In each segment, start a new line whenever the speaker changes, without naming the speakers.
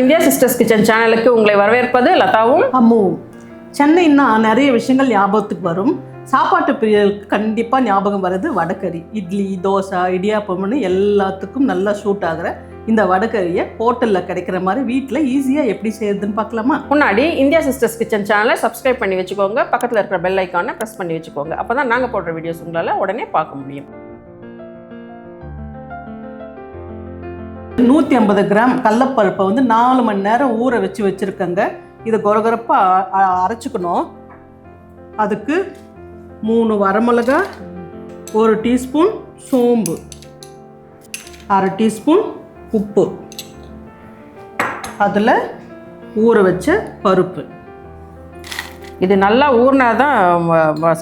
India sisters kitchen சேனலுக்கு உங்களை வரவேற்பது லதாவும்
அம்முவும். சென்னைன்னா நிறைய விஷயங்கள் ஞாபகத்துக்கு வரும். சாப்பாட்டு பிரியர்களுக்கு கண்டிப்பாக ஞாபகம் வர்றது வடகறி. இட்லி, தோசை, இடியாப்பம்னு எல்லாத்துக்கும் நல்லா ஷூட் ஆகிற இந்த வடகறியை ஹோட்டலில் கிடைக்கிற மாதிரி வீட்டில் ஈஸியாக எப்படி செய்யறதுன்னு பார்க்கலாமா?
முன்னாடி இந்தியா சிஸ்டர்ஸ் கிச்சன் சேனலை சப்ஸ்கிரைப் பண்ணி வச்சுக்கோங்க. பக்கத்தில் இருக்கிற பெல் ஐக்கானை ப்ரெஸ் பண்ணி வச்சுக்கோங்க. அப்போ தான் நாங்கள் போடுற வீடியோஸ் உங்களால் உடனே பார்க்க முடியும்.
150 கிராம் கடலப்பருப்பை 4 மணி நேரம் ஊற வச்சுருக்கேங்க. இதை கொரகொரப்பாக அரைச்சிக்கணும். அதுக்கு 3 வரமிளகா, 1 டீஸ்பூன் சோம்பு, 1/2 டீஸ்பூன் உப்பு, அதில் ஊற வச்ச பருப்பு.
இது நல்லா ஊறினா தான்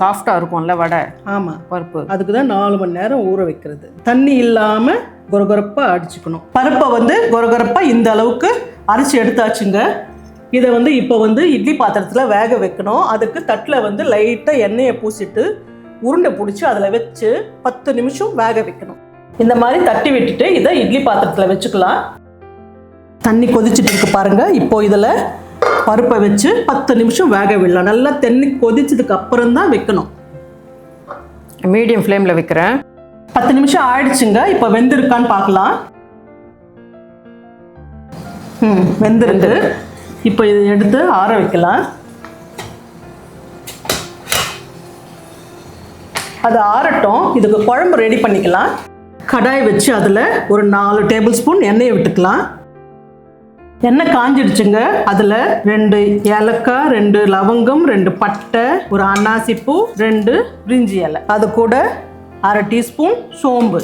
சாஃப்டாக இருக்கும்ல வடை.
ஆமாம், பருப்பு அதுக்கு தான் 4 மணி நேரம் ஊற வைக்கிறது. தண்ணி இல்லாமல் கொரகொரப்பாக அடிச்சுக்கணும். பருப்பை கொரகொரப்பாக இந்த அளவுக்கு அரைச்சி எடுத்தாச்சுங்க. இதை இப்போ இட்லி பாத்திரத்தில் வேக வைக்கணும். அதுக்கு தட்டில் லைட்டாக எண்ணெயை பூசிட்டு உருண்டை பிடிச்சி அதில் வச்சு 10 நிமிஷம் வேக வைக்கணும். இந்த மாதிரி தட்டி விட்டுட்டு இதை இட்லி பாத்திரத்தில் வச்சுக்கலாம். தண்ணி கொதிச்சுட்டு இருக்கு பாருங்கள். இப்போ இதில் பருப்பை வச்சு 10 நிமிஷம் வேக விடலாம். நல்லா தண்ணி கொதிச்சதுக்கு அப்புறம் தான் வைக்கணும்.
மீடியம் ஃப்ளேமில் வைக்கிறேன்.
10 நிமிஷம் ஆயிடுச்சுங்க. இப்போ வெந்திருக்கான்னு பார்க்கலாம். வெந்திருக்கு. இப்போ இதை எடுத்து ஆற வைக்கலாம். அது ஆறட்டும். இதுக்கு குழம்பு ரெடி பண்ணிக்கலாம். கடாய் வச்சு அதில் ஒரு 4 டேபிள் ஸ்பூன் எண்ணெயை விட்டுக்கலாம். எண்ணெய் காஞ்சிடுச்சுங்க. அதில் 2 ஏலக்காய், 2 லவங்கம், 2 பட்டை, ஒரு அன்னாசிப்பூ, 2 பிரிஞ்சி இலை, அது கூட 1/2 டீஸ்பூன் சோம்பு,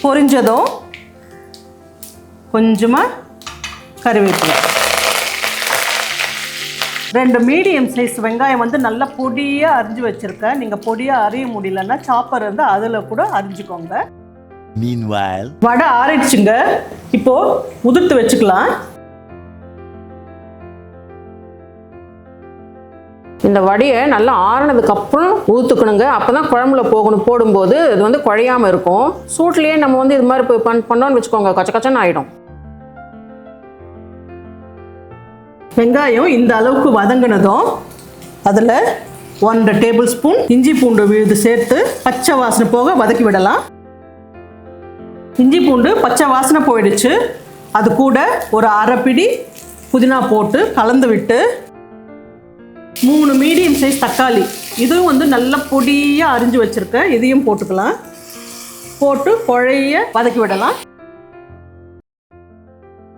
பொரிஞ்சதும் கொஞ்சமாக கறிவேப்பிலை, 2 மீடியம் சைஸ் வெங்காயம் நல்லா பொடியாக அரிஞ்சு வச்சுருக்கேன். நீங்கள் பொடியாக அரிய முடியலன்னா சாப்பர் அதில் கூட அரிஞ்சுக்கோங்க.
Meanwhile,
வடை ஆறிடுச்சுங்க. இப்போ உதிர்த்து வச்சுக்கலாம்.
இந்த வடையை நல்லா ஆறினதுக்கப்புறம் ஊற்றுக்கணுங்க. அப்போ தான் குழம்புல போடும்போது இது குழையாமல் இருக்கும். சூட்லேயே நம்ம இது மாதிரி பண்ணோன்னு வச்சுக்கோங்க, கச்ச கச்சன்னு ஆகிடும்.
வெங்காயம் இந்த அளவுக்கு வதங்கினதும் அதில் 1/2 டேபிள் ஸ்பூன் இஞ்சி பூண்டு விழுது சேர்த்து பச்சை வாசனை போக வதக்கி விடலாம். இஞ்சி பூண்டு பச்சை வாசனை போயிடுச்சு. அது கூட ஒரு 1/2 பிடி புதினா போட்டு கலந்து விட்டு 3 மீடியம் சைஸ் தக்காளி, இதுவும் நல்லா பொடியாக அரிஞ்சு வச்சுருக்கேன். இதையும் போட்டுக்கலாம். போட்டு குழைய வதக்கி விடலாம்.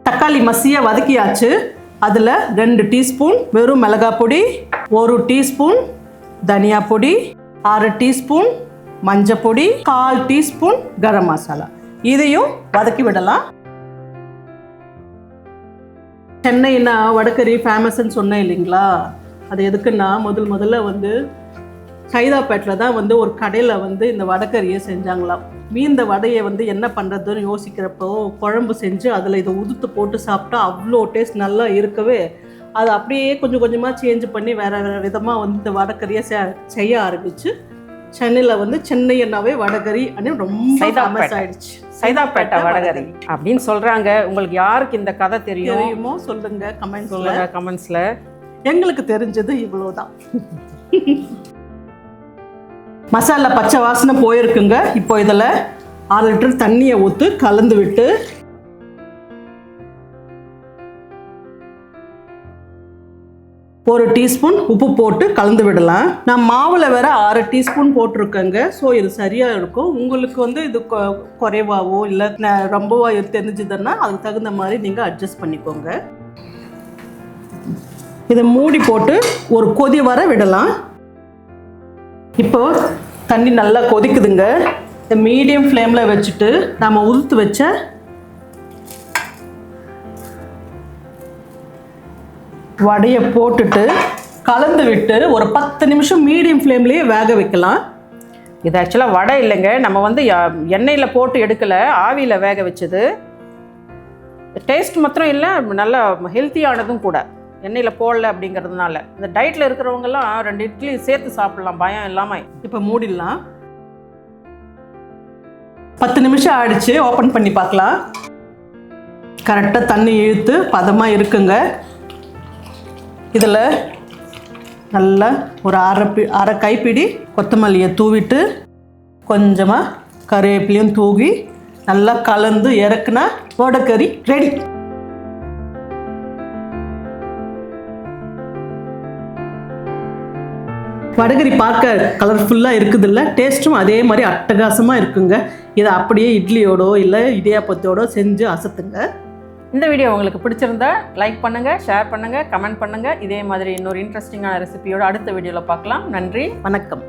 தக்காளி மசியாக வதக்கியாச்சு. அதில் 2 டீஸ்பூன் வெறும் மிளகாய் பொடி, 1 டீஸ்பூன் தனியா பொடி, 1/2 டீஸ்பூன் மஞ்சள் பொடி, 1/4 டீஸ்பூன் கரம் மசாலா, இதையும் வதக்கி விடலாம். சென்னைன்னா வடகறி ஃபேமஸ்ன்னு சொன்னேன் இல்லைங்களா? அது எதுக்குன்னா முதல்ல சைதாப்பேட்டில் தான் ஒரு கடையில் இந்த வடகறியை செஞ்சாங்களாம். மீந்த வடையை என்ன பண்ணுறதுன்னு யோசிக்கிறப்போ குழம்பு செஞ்சு அதில் இதை உதுத்து போட்டு சாப்பிட்டா அவ்வளோ டேஸ்ட் நல்லா இருக்கவே அதை அப்படியே கொஞ்சம் கொஞ்சமாக சேஞ்ச் பண்ணி வேறு விதமாக இந்த வடகறியை செய்ய ஆரம்பிச்சு சென்னையில் சென்னையன்னாவே வடகறி அப்படின்னு ரொம்ப ஃபேமஸ் ஆயிடுச்சு.
சைதாப்பேட்டை வடகறி அப்படின்னு சொல்கிறாங்க. உங்களுக்கு யாருக்கு இந்த கதை தெரியுமோ
சொல்லுங்க,
கமெண்ட்ஸில்.
எங்களுக்கு தெரிஞ்சது இவ்வளோதான். மசாலா பச்சை வாசனை போயிருக்குங்க. இப்போ இதில் 1/2 லிட்டர் தண்ணியை ஊற்றி கலந்து விட்டு ஒரு டீஸ்பூன் உப்பு போட்டு கலந்து விடலாம். நான் மாவில் வேற 1/2 டீஸ்பூன் போட்டிருக்கேங்க. ஸோ இது சரியாக இருக்கும். உங்களுக்கு இது குறைவாவோ இல்லை ரொம்பவோ தெரிஞ்சுதுன்னா அதுக்கு தகுந்த மாதிரி நீங்கள் அட்ஜஸ்ட் பண்ணிக்கோங்க. இதை மூடி போட்டு ஒரு கொதி வர விடலாம். இப்போ தண்ணி நல்லா கொதிக்குதுங்க. இந்த மீடியம் ஃப்ளேமில் வச்சுட்டு நம்ம உதுத்து வச்ச வடையை போட்டுட்டு கலந்து விட்டு ஒரு 10 நிமிஷம் மீடியம் ஃப்ளேம்லேயே வேக வைக்கலாம்.
இது ஆக்சுவலாக வடை இல்லைங்க, நம்ம எண்ணெயில் போட்டு எடுக்கலை, ஆவியில் வேக வச்சது. டேஸ்ட் மாத்திரம் இல்லை, நல்லா ஹெல்த்தியானதும் கூட. எண்ணெயில் போடல அப்படிங்கிறதுனால இந்த டயட்டில் இருக்கிறவங்கெல்லாம் 2 இட்லி சேர்த்து சாப்பிடலாம் பயம் இல்லாமல்.
இப்போ மூடிடலாம். 10 நிமிஷம் ஆயிடுச்சு. ஓப்பன் பண்ணி பார்க்கலாம். கரெக்டாக தண்ணி இழுத்து பதமாக இருக்குங்க. இதில் நல்லா ஒரு அரை கைப்பிடி கொத்தமல்லியை தூவிட்டு கொஞ்சமாக கருவேப்பிலையும் தூவி நல்லா கலந்து இறக்குனா வடைக்கறி ரெடி. வடைக்கறி பார்க்க கலர்ஃபுல்லாக இருக்குதுல்ல, டேஸ்ட்டும் அதே மாதிரி அட்டகாசமாக இருக்குங்க. இதை அப்படியே இட்லியோடோ இல்லை இடியாப்பத்தோடோ செஞ்சு அசத்துங்க.
இந்த வீடியோ உங்களுக்கு பிடிச்சிருந்தா லைக் பண்ணுங்கள், ஷேர் பண்ணுங்கள், கமெண்ட் பண்ணுங்கள். இதே மாதிரி இன்னொரு இன்ட்ரெஸ்டிங்கான ரெசிபியோட அடுத்த வீடியோவில் பார்க்கலாம். நன்றி,
வணக்கம்.